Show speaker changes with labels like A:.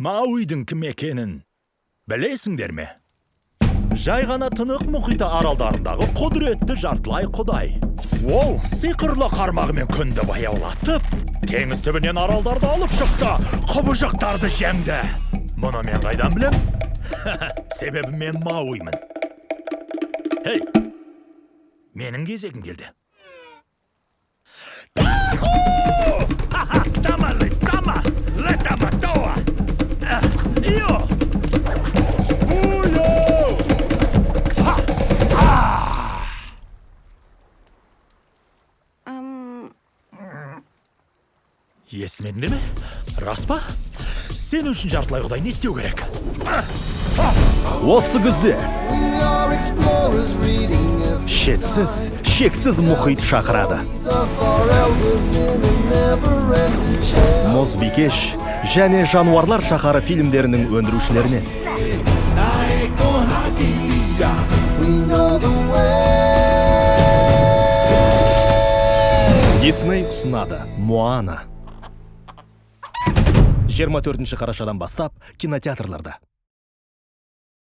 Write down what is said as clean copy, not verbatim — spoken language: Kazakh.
A: Мауидің кім екенін білесіңдер ме? Жай ғана тынық мұхиты аралдарындағы құдіретті жартылай құдай. Ол сиқырлы қармағымен күнді баяулатып, теңіз түбінен аралдарды алып шықты, құбыжықтарды жеңді. Мұны мен қайдан білем? Себебі мен Мауимін. Хей, менің кезегім келді. Таху! Тама, летама, летама, тоа! Ио! Уйо! Естімедіңдер ме? Рас па? Сен үшін жартылай құдай не істеу керек?
B: Осы күзде шексіз мұхит шақырады. Мұзбикеш және жануарлар шаһары фильмдерінің өндірушілерінен. Дисней ұсынады Моана. 24 қарашадан бастап кинотеатрларда.